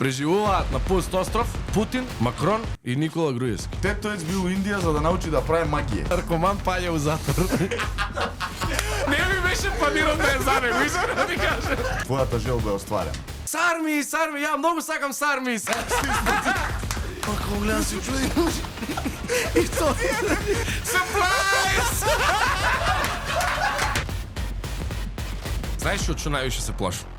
Преживуваат на пуст остров Путин, Макрон и Никола Груевски. Тетоец бил у Индија за да научи да прави магија. Наркоман паѓа у затвор. Не ми беше планиран да е за него, искрено да ти кажем. Твојата желба е остварена. Сармис, ја многу сакам Сармис. Ако гледам си чуди. И то Сюрприз! Знаеш од што највише се плашам?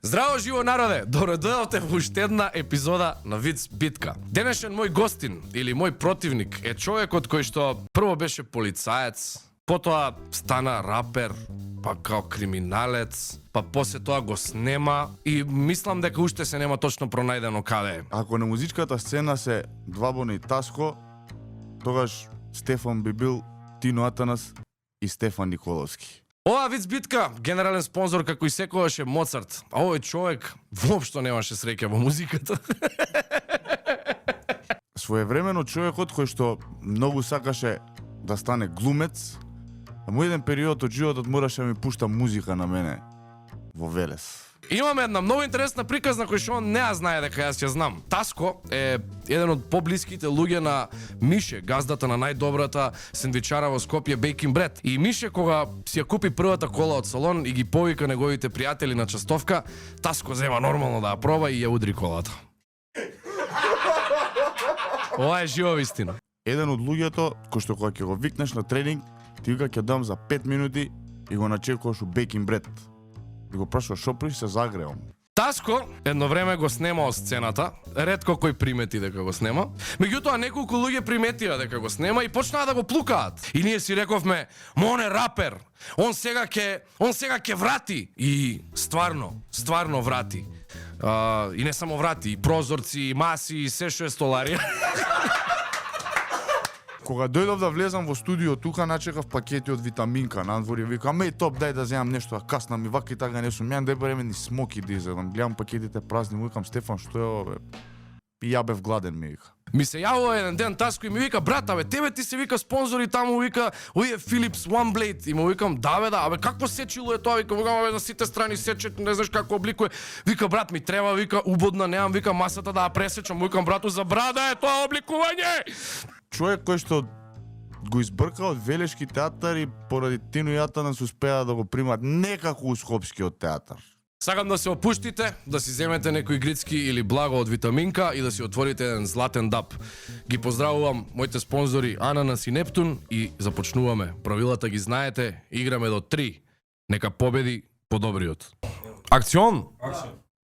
Здраво, живо народе! Добро дојдовте во уште една епизода на Виц битка. Денешен мој гостин или мој противник е човекот кој што прво беше полицаец, потоа стана рапер, па као криминалец, па после тоа го снема и мислам дека уште се нема точно пронајдено каде е. Ако на музичката сцена се Двабоне и Таско, тогаш Стефан би бил Тино Атанас и Стефан Николовски. Ова Виц битка, генерален спонзор како и секогаш е Моцарт. А овој човек воопшто немаше среќа во музиката. Своевремено човекот кој што многу сакаше да стане глумец, а му еден период од животот мораше да ми пушта музика на мене во Велес. Имаме една многу интересна приказна која што он не ја знае дека јас ја знам. Таско е еден од поблиските луѓе на Мише, газдата на најдобрата сендвичара во Скопје Бейкин Бред. И Мише кога си ја купи првата кола од салон и ги повика неговите пријатели на частовка, Таско зема нормално да ја проба и ја удри колата. Ова е жива вистина. Еден од луѓето кој што кога ќе го викнеш на тренинг, ти вика ќе дам за 5 минути и го начекуваш у Бейкин Бред. И го прашуваш шо приш се загреам. Таско едно време го снемao сцената, ретко кој примети дека го снема. Меѓутоа неколку луѓе приметија дека го снема и почнаа да го плукаат. И ние си рековме, он е рапер. Он сега ќе врати. И стварно врати. И не само врати, и прозорци, и маси, и се што е столарија. Кога дојдов да влезам во студио, тука начекав пакети од витаминка надвор и викам, ей топ, дај да земам нешто, а касна ми вака и така нешто. Мјан да береме ни смоки да изедам. Гледам пакетите празни, му викам, Стефан, што е ова, бе? И ја бев гладен, ми вика. Ми се јавува еден ден Таско и ми вика, брата, бе, тебе ти се вика спонзори таму, вика, ој е Philips One Blade. И му викам, да бе, да, абе, какво сечило е тоа? Вика, абе, на сите страни сечет, не знаеш како обликува. Вика, брат, ми треба, вика, убодна, немам, вика, масата да ја пресечам. Му викам, брату, за брада е тоа обликување. Човек кој што го избрка од Велешки театар и поради Тино Јатанас успеа да го примат некако у Скопскиот театар. Сакам да се опуштите, да си земете некој грицки или благо од витаминка и да си отворите еден златен дап. Ги поздравувам моите спонзори Ананас и Нептун и започнуваме. Правилата ги знаете, играме до 3. Нека победи подобриот. Акцион?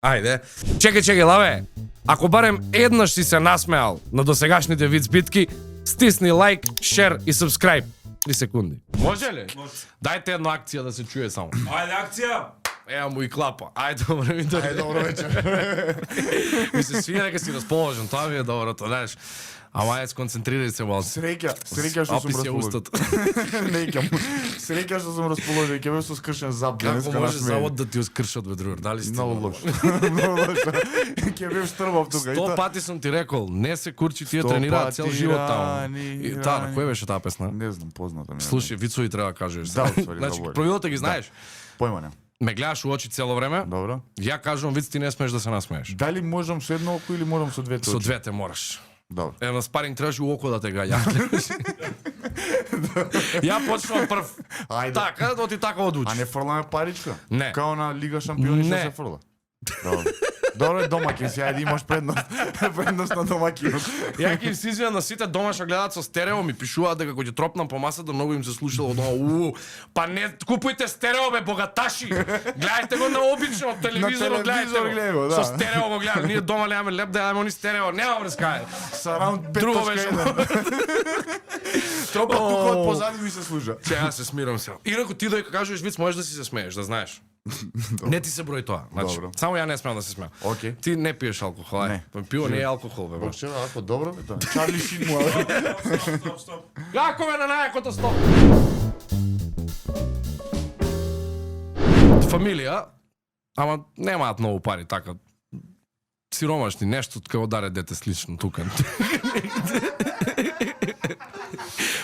Ајде. Чекај, лаве. Ако барем еднаш си се насмеал на досегашните Виц битки, стисни лайк, шер и сабскрајб. 3 секунди. Може ли? Може. Дајте една акција да се чуе само. Ајде, акција! Еа му и клапа. Ајде, добро ми дойде. Ајде, добро вечер. Ми се свија дека си расположен, тоа ми е доброто, знаеш. Ама е сконцентрирај се малку. Среќа што сум расположен. Не икам. Среќа што сум расположен, ќе бев со скршен зап денеска. Како може завод да ти скршат бе другар? Дали сте? Много лош. Много лош. Ќе бев штрбав тука. 100 пати сум ти рекол, не се курчи, тие тренираат цел живот таму. И таа, на кој беше таа песна? Не знам, позната ми. Слушај, вицови треба да кажеш. Да, sorry, значи, забој. правилата ги знаеш. Појма не. Ме гледаш у очи цело време. Добро. Ја кажувам виц, ти не смееш да се насмееш. Дали можам со едно око или можам со двете Со очи? двете мораш. Добро. На спаринг требаш у око да те гаѓа. Ја почнувам прв. Ајде. Така, да ти така одучи. А не фрламе паричка? Не. Као на Лига шампиони што Не. се фрла. Добро. Добро, домаќин си, ајде имаш предност. Предност на домаќинот. Ја ќе им се извинам на сите дома што гледаат со стерео, ми пишуваат дека кога ќе тропнам по масата многу им се слушало дома. Па не купујте стерео бе, богаташи. Гледајте го на обично телевизорот, телевизор гледај гледајте го, го. да. Со стерео го гледам. Ние дома немаме леп да имаме они стерео, нема врска. Сараунд 5.1. Друго беше. Тропа тука од позади ми се служа. Чега се смирам се. Инаку ти дојка кажеш виц, можеш да си се смееш, да знаеш. Не ти се број тоа. Значи, Добро. само ја не смеам да се смеам. Окей. Ти не пиеш алкохол, ај. Не. Пиво не е алкохол, бе. бро. Вчера ако добро бе тоа. Чарли Шин му. Стоп. Како ме на најакото стоп? Фамилија, ама немаат многу пари, така. Сиромашни, нешто како даре дете слично тука.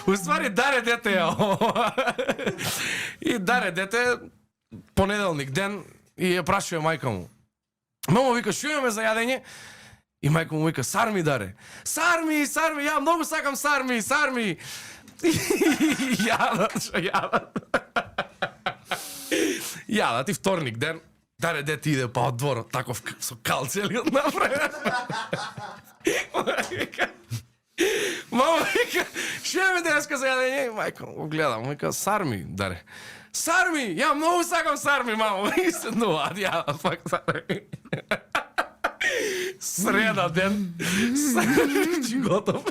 Уствари, Даре дете ја ова. И Даре дете, понеделник ден, и ја прашува мајка му. Мамо, вика, што имаме за јадење? И мајка му вика, сарми, Даре. Сарми, ја многу сакам сарми. Јадат и вторник ден, Даре дете иде па од дворот, таков со калцелиот направен. Мамо вика, што имаме денеска за јадење? И мајка му гледам, вика, сарми, Даре. Сарми, ја многу сакам сарми, мамо. И седнуваат, јадат пак сарми. Среда ден, готов.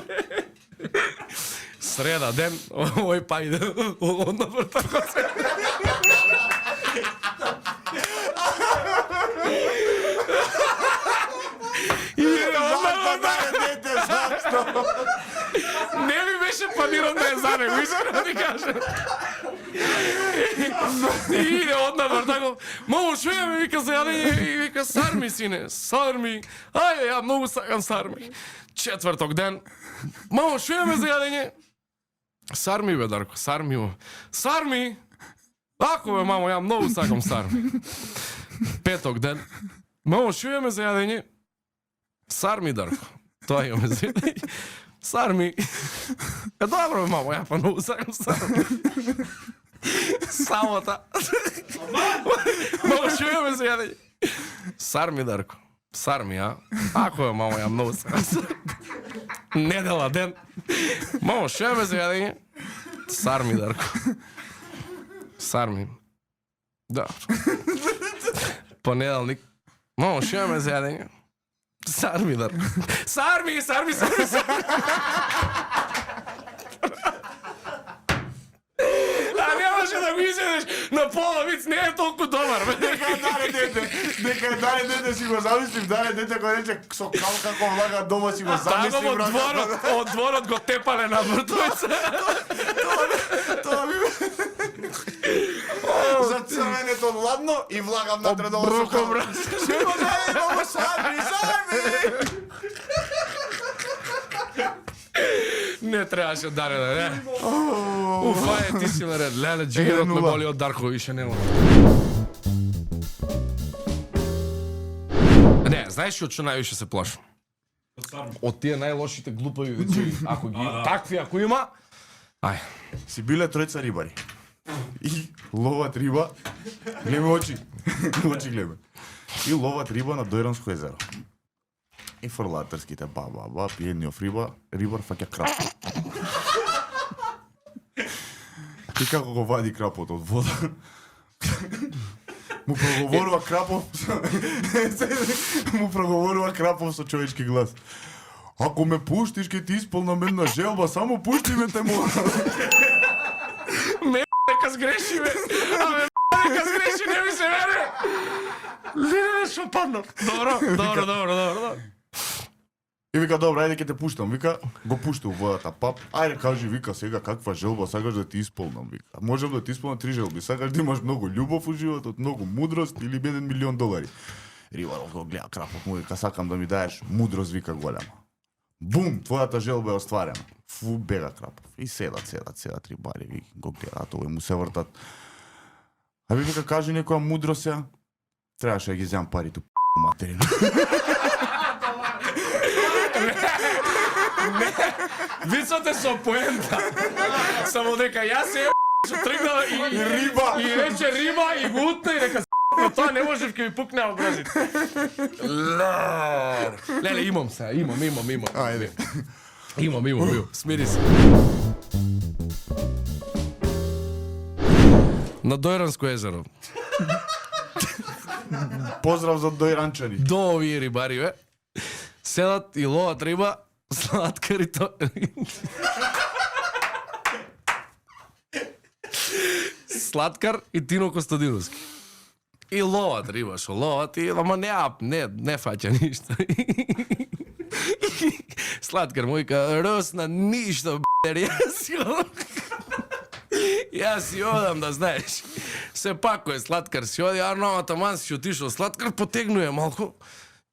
Среда ден, овој па иде одна вртако се. Не ми беше планиран да е за него, искрено ти кажа. И иде одна вртаков. Мамо, шо имаме, вика, за јадење? И вика, сарми, сине, сарми. Ајде, ја многу сакам сарми. Четврток ден. Мамо, шо имаме за јадење? Сарми, бе, Дарко, сарми. Сарми! Ако, бе, мамо, ја многу сакам сарми. Петок ден. Мамо, шо имаме за јадење? Сарми, Дарко. Тоа имаме за јадење. Сарми. Добро, бе, мамо, ја па многу сакам сарми. Сабота. Мамо, шо имаме за јадење? Сарми, Дарко. Сарми, а? Ако, бе, мамо, ја многу сакам сарми. Недела ден. Мамо, шо имаме за јадење? Сарми, Дарко. Сарми. Да. Понеделник. Мамо, шо имаме за јадење? Сарми, Дарко. Сарми. А нямаше да го изедеш на пола виц, не е толку добар, бе. Дека Даре дете си го замислив, Даре дете кој рече со кал како влага дома си го замислив. Тако од дворот го тепале на мртвица. Тоа ми за црвенето ладно и влагам натре дома со кал. Што го даде дома сарми. Не требаше Даре да не. Ајде, ти си наред. Леле, джигерот ме боли од Дарко, више нема. Не, знаеш од што највише се плашам? Од тие најлошите глупави вицеви. Ако ги такви, ако има, ај. Си биле тројца рибари. И ловат риба. Глеме очи. Очи глеме. И ловат риба на Дојранско езеро. И фрлаат трските ба, пие едниот рибар фаќа крапот. И како го вади крапот од вода, му проговорува крапов со човечки глас. Ако ме пуштиш, ке ти исполнам една желба, само пушти ме те мора. Нека сгреши, бе. Абе, нека сгреши, не ми се вере. Леле, шо паднав. Добро. И вика, добро, ајде ке те пуштам, вика, го пушта у водата, пап, ајде кажи, вика, сега каква желба сакаш да ти исполнам, вика. Можам да ти исполнам 3 желби, сакаш да имаш многу љубов у животот, многу мудрост или $1 милион. Рибаров го гледа крапот му, вика, сакам да ми даеш мудрост, вика, голема. Бум, твојата желба е остварена. Фу, бега крапов. И седат рибари, вика, го гледаат, овој му се вртат. А вика, кажи некоја мудрост сега, требаше да ги земам парите, материна. Вицот е со поента. Само дека јас се што тргнала и риба. И рече риба и го утна и дека но тоа не можев ке ми пукне образите. Леле, имам се, имам. Ајде. Имам. Смири се. На Дојранско езеро. Поздрав за дојранчани. До овие рибари, бе. Седат и ловат риба, Слаткар и то... Слаткар и Тино Костадиновски. И ловат риба, шо ловат, и ама не фаќа ништо. Слаткар му вика, Росна, ништо, б***ер, јас си одам, да знаеш. Се пак кој Слаткар си оди, Арно Атаман си отишол, Слаткар потегнуе малку.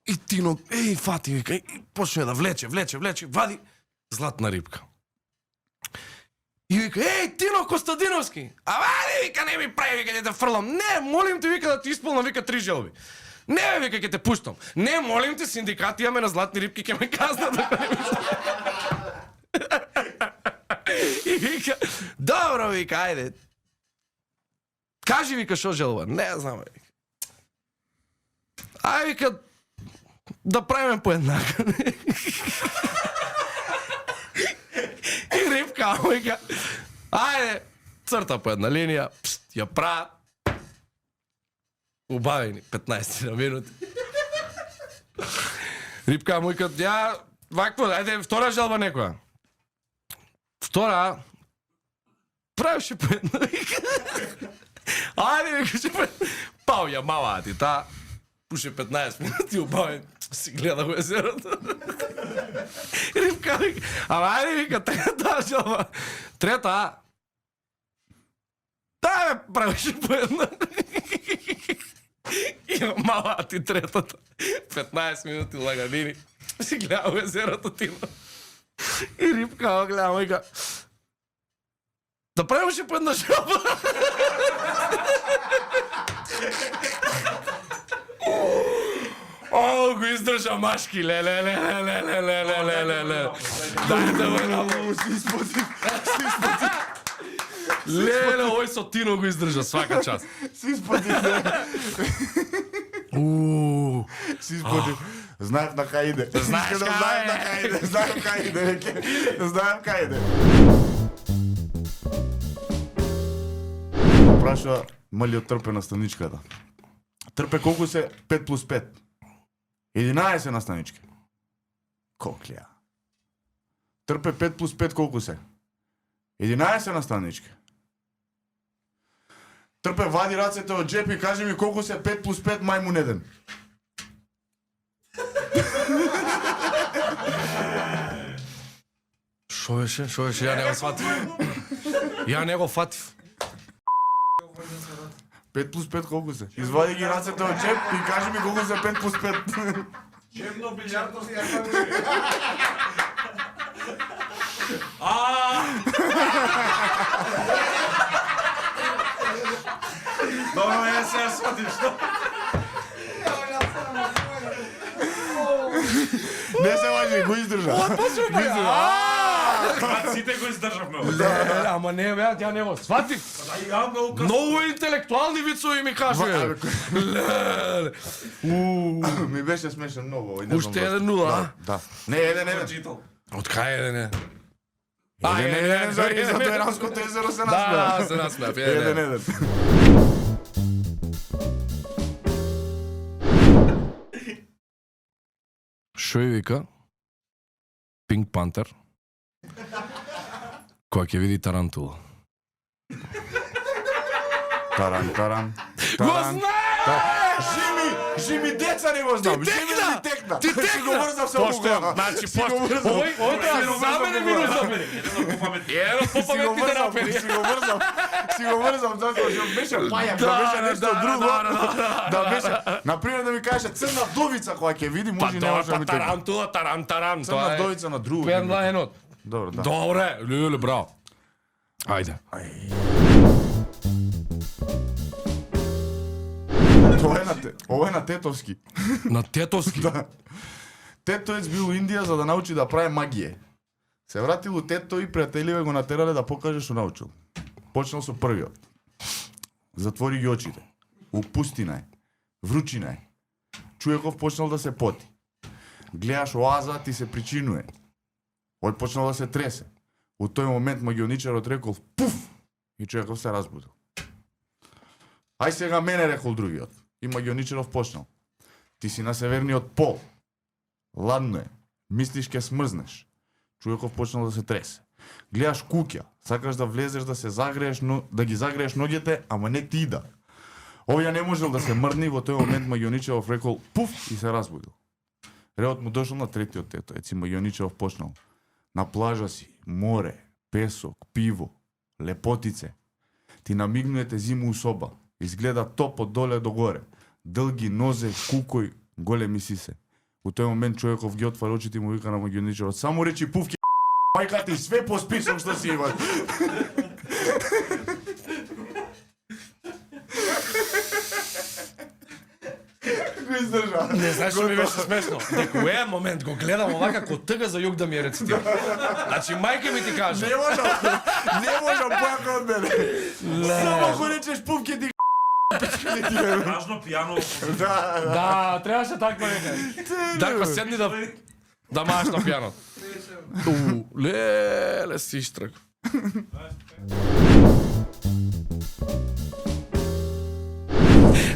И Тино, фати, вика, и почне да влече, вади златна рибка. И вика, еј, Тино Костадиновски! Не, вика, не ми прави, вика, ќе те фрлам. Не, молим те, вика, да ти исполнам, вика, 3 желби. Не, бе, вика, ќе те пуштам. Не, молим те, синдикати имаме на златни рибки, ќе ме казнат. И вика, добро, вика, ајде. Кажи, вика, шо желба? Не знам, вика. Ај, вика, да правиме поеднака. И рибка, вика, ајде, црта по една линија, ја прават. Убавени 15 на минути. Рибка му вика, ја, вакво, ајде, втора желба некоја. Втора, правеше по една, вика. Ајде, вика, ще по пау ја мала ти, та, пуше 15 минути, убавен, си гледа го езерото. Рибка, вика, ама ајде, вика, трета желба. Трета, да, бе, правеше по една. И мала ти третата. 15 минути лаганини. Си гледа го езерото Тино. И рибка го гледа, му вика, да правимаше по една желба. О, го издржа машки, ле. Дајте го една. Си испотив. Леле, овој со Тино го издржа свака час. Си испотив. Си испотив. Знаев на кај иде. Знаеш Искам да кај знаев на кај иде. Знаев кај иде, веќе. Знаев кај иде. Праша малиот Трпе на станичката. Трпе колку се 5 плюс 5? 11 на станичка. Коклија. Трпе 5 плюс 5 колку се? 11 на станичка. Трпе вади рацете од джеп и кажи ми колку се 5 плюс 5 мајмун еден. Шо беше? Ја не го сватив. Ја не го фатив. 5 плюс 5 колку се? Извади ги рацете од джеп и кажи ми колку се 5 плюс 5. Джебно билјардно си ја Добро, ја се ја сватиш, што? Не се лажи, го издржа. Го издржа. Сите го издржавме. Леле, ама не бе, ја не го сватив. Ја многу Многу интелектуални вицови ми кажа. Леле. Ми беше смешен многу овој. Уште 1-0, а? Да. Не, 1-1. читал. Од кај е не? 1-1 за Дојранското езеро се насмеа. Да, се насмеа. 1-1. Шо ја вика? Пинк Пантер. Која ќе види тарантула. Таран. Го знаеш! Жими деца не го знам. Ти Жими текна! Ти Ти Си го врзав со Google. Значи, Си го врзав. Овој треба замене минус запери. Едно Си го попаметните врзав, напери. си го врзав, затоа што беше пајак, да беше нешто друго. Да беше, например да ми каже црна вдовица која ќе види, Па може не може да ми текне. тарантула, таран. Црна вдовица на друго. Пен на енот. Добро, да. Добре, леле, браво. Ајде. Ова е на Тетовски. На Тетовски. Да. Тетоец бил у Индија за да научи да прави магија. Се вратил у Тето и пријателиве го натерале да покаже што научил. Почнал со првиот. Затвори ги очите. У пустина е. Вручина е. Човеков почнал да се поти. Гледаш оаза, ти се причинуе. Ој почнал да се тресе. У тој момент магионичарот рекол пуф и човеков се разбудил. Ај сега мене, рекол другиот. И магионичаров почнал. Ти си на северниот пол. Ладно е. Мислиш ке смрзнеш. Човеков почнал да се тресе. Гледаш куќа, сакаш да влезеш да се загрееш, но да ги загрееш ногите, ама не ти да. Овој не можел да се мрдни, во тој момент магионичаров рекол пуф и се разбудил. Реот му дошол на третиот тетоец и магионичаров почнал. На плажа си, море, песок, пиво, лепотице. Ти намигнуете зиму у соба. Изгледа топ од доле до горе. Дълги нозе, кукој, големи сисе. У тој момент човеков ги отвара очите и му вика на магионичарот: "Само речи пуф, мајка ти све по список што си имаш. Го издржа. Не знаеш што ми беше смешно. Дека у еден момент го гледам овака како тъга за јук да ми е рецитира. Значи мајка ми ти каже. Не можам појака од мене. Само ако речеш пупки ти Важно пијано. Да, требаше така нека. Дарко седни да мааш на пијанот. Леле си штрак.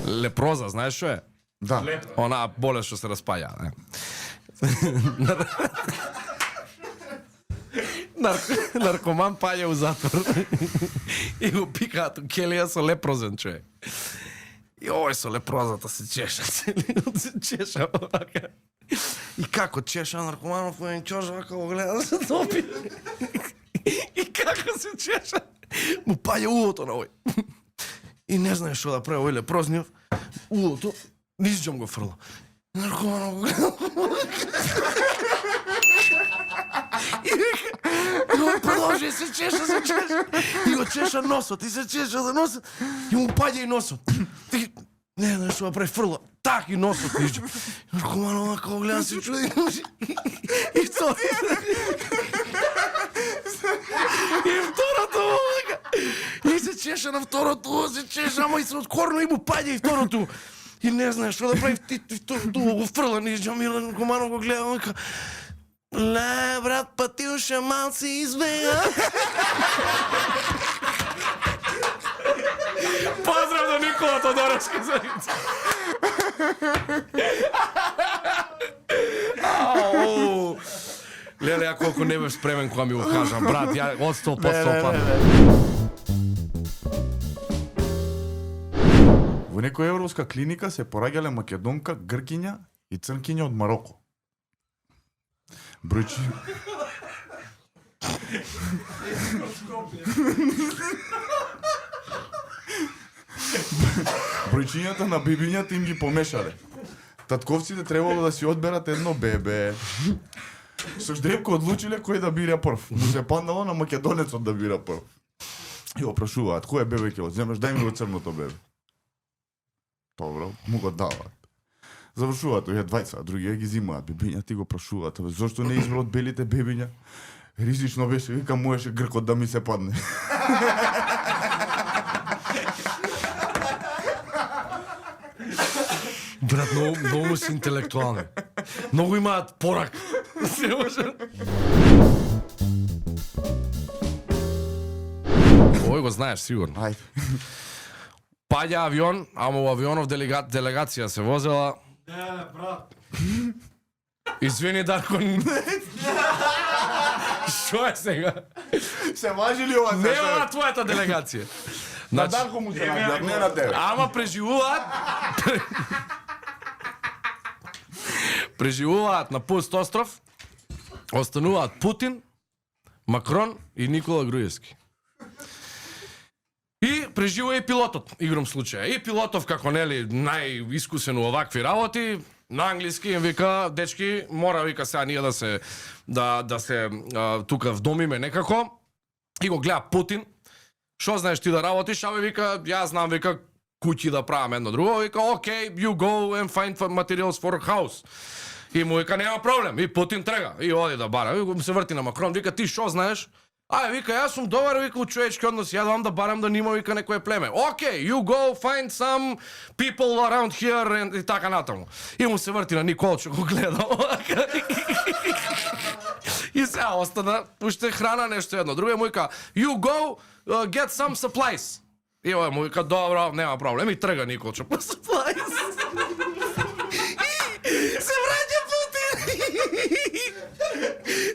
Лепроза, знаеш што е? Да. Она болест што се распаја, не? Наркоман паѓа у затвор и го пикаат у келија со лепрозен човек. И овој со лепрозата се чеша, се чеша овака. И како чеша наркоманов, еден чош вака го гледа да се топи. И како се чеша, му паѓа улото на овој. И не знае што да прави овој лепрозниот, улото, низџом го фрла. Наркоманов го гледа. И овој продолжи се чеша. И го чеша носот, и се чеша за носот. И му паѓа и носот. И не знаеш што да прави, фрла. Так и носот низџом. Наркоманов онака го гледа, се чуди. И второто. И второто овака. И се чеша на второто, се чеша, ама и се откорно и му паѓа и второто. И не знаеш што да прави, второто го фрла низџом и наркоманов го гледа, онака. Ле, брат, па ти уше мал си избега. Поздрав до Никола Тодоровски Зорица. Леле, ја колку не бев спремен кога ми го кажа, брат, ја од 100% пат. Во некоја европска клиника се пораѓале македонка, гркиња и црнкиња од Мароко. Бројчињата на бебињата им ги помешале. Татковците требало да си одберат едно бебе. Со ждребко одлучиле кој да бира прв. Му се паднало на македонецот да бира прв. И го прашуваат, кој е бебе ќе го земеш, дај ми го црното бебе. Добро, му го даваат. Завршуваат овие двајца, другија ги зимаат бебиња, ти го прашуваат, зошто не избра од белите бебиња? Ризично беше, вика, можеше гркот да ми се падне. Брат, многу си интелектуални. Многу имаат порак. Не може. Овој го знаеш сигурно. Ајде. Паѓа авион, ама у авионов делегација се возела. Не, брат. Извини, Дарко. Што е сега? Се важи ли ова? Нема на твојата делегација. На Дарко му се најдат, не на тебе. Ама преживуваат на пуст остров, остануваат Путин, Макрон и Никола Груевски. И преживува и пилотот, игром случаја. И пилотов, како нели, најискусен у овакви работи, на англиски им вика, дечки, мора, вика, сега ние да се тука вдомиме некако. И го гледа Путин. Шо знаеш ти да работиш? Абе, вика, ја знам, вика, куќи да правам едно друго. Вика, окей, you go and find materials for house. И му вика, нема проблем. И Путин трега. И оди да бара. И му се врти на Макрон. Вика, ти шо знаеш? Вика, јас сум добар, вика, у човечки односи. Ја дам да барам да нима, вика, некое племе. Окей, you go find some people around here and и така натаму. И му се врти на Николчо, го гледа. И сега остана, уште храна нешто едно. Друго му вика, you go get some supplies. И овој му вика, добро, нема проблем. И трга Николчо по supplies. И се враќа Путин.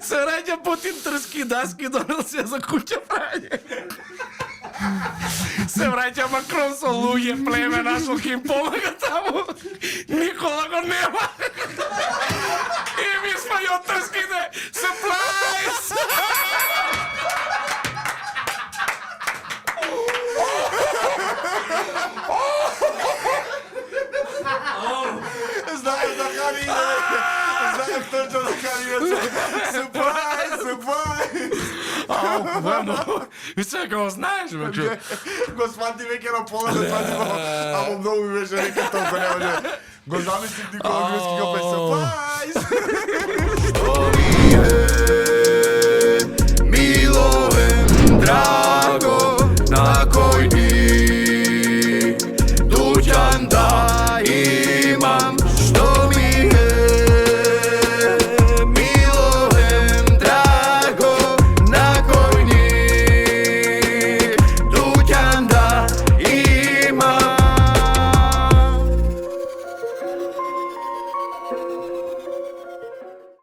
Се враќа Путин, трски даски, донел се за куќа прање. Се враќа Макрон со луѓе, племе, нашо ќе им помага таму. Никола го нема. И ми сме и од трските supplies. Знаеш да кани, знаеш точно да кани. Surprise, surprise. малку, воено. Мислам дека го знаеш, бе, чу. Го свати веќе на пола да свати, ама многу ми беше нека толку не може. Го замислив ти кога англиски го пеше.